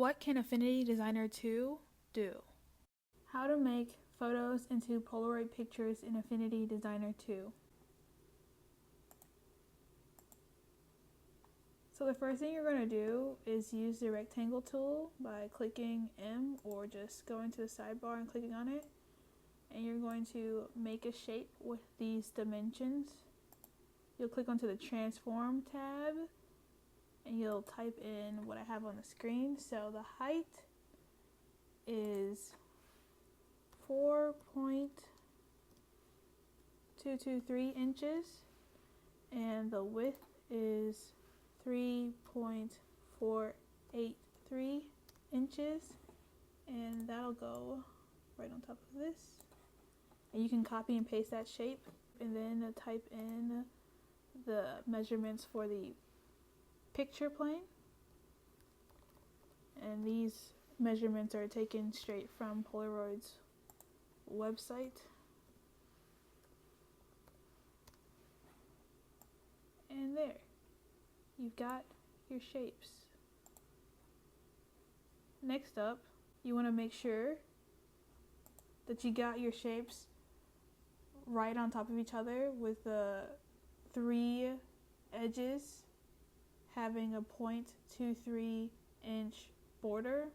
What can Affinity Designer 2 do? How to make photos into Polaroid pictures in Affinity Designer 2. So the first thing you're going to do is use the rectangle tool by clicking M or just going to the sidebar and clicking on it. And you're going to make a shape with these dimensions. You'll click onto the transform tab and you'll type in what I have on the screen. So the height is 4.223 inches and the width is 3.483 inches, and that'll go right on top of this. And you can copy and paste that shape and then type in the measurements for the picture plane. And these measurements are taken straight from Polaroid's website. And there, you've got your shapes. Next up, you want to make sure that you got your shapes right on top of each other with the 3 edges having a 0.23 inch border.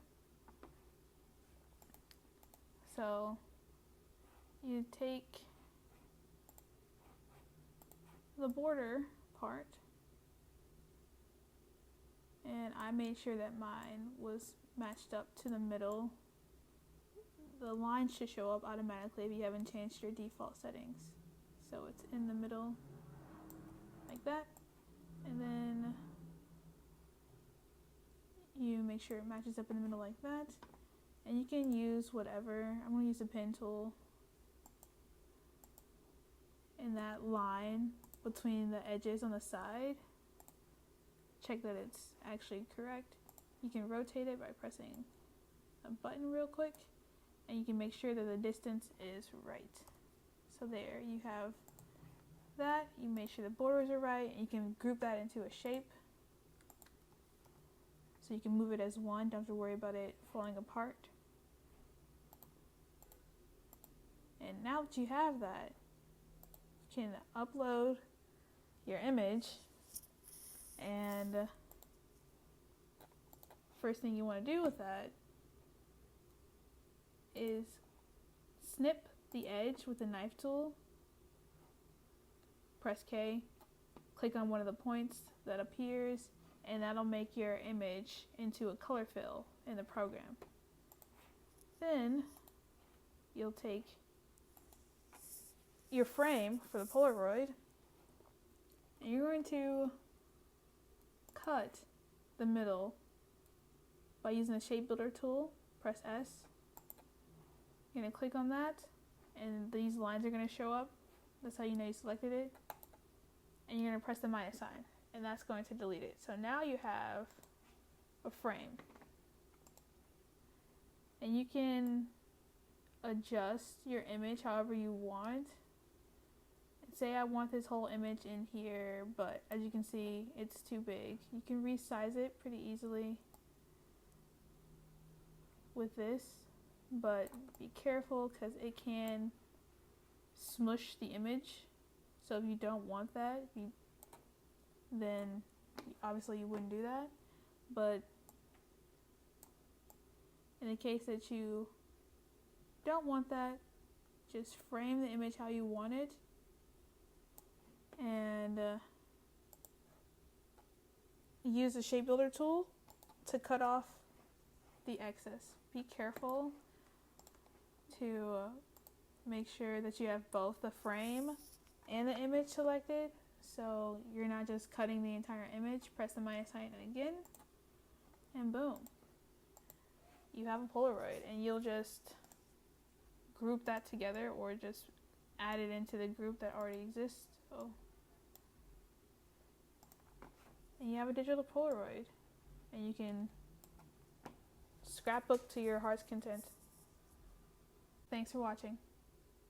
So you take the border part, and I made sure that mine was matched up to the middle. The line should show up automatically if you haven't changed your default settings. So it's in the middle like that, and then you make sure it matches up in the middle like that. And you can use whatever. I'm going to use the pen tool in that line between the edges on the side. Check that it's actually correct. You can rotate it by pressing a button real quick, and you can make sure that the distance is right. So there you have that. You make sure the borders are right, and you can group that into a shape. So you can move it as one, don't have to worry about it falling apart. And now that you have that, you can upload your image, and first thing you want to do with that is snip the edge with the knife tool, press K, click on one of the points that appears, and that'll make your image into a color fill in the program. Then you'll take your frame for the Polaroid, and you're going to cut the middle by using the shape builder tool. Press S. You're going to click on that, and these lines are going to show up. That's how you know you selected it. And you're going to press the minus sign, and that's going to delete it. So now you have a frame. And you can adjust your image however you want. Say I want this whole image in here, but as you can see, it's too big. You can resize it pretty easily with this, but be careful because it can smush the image. So if you don't want that, then obviously you wouldn't do that. But in the case that you don't want that, just frame the image how you want it, and use the shape builder tool to cut off the excess. Be careful to make sure that you have both the frame and the image selected, so you're not just cutting the entire image. Press the minus sign again, and boom, you have a Polaroid. And you'll just group that together or just add it into the group that already exists. So, and you have a digital Polaroid, and you can scrapbook to your heart's content. Thanks for watching.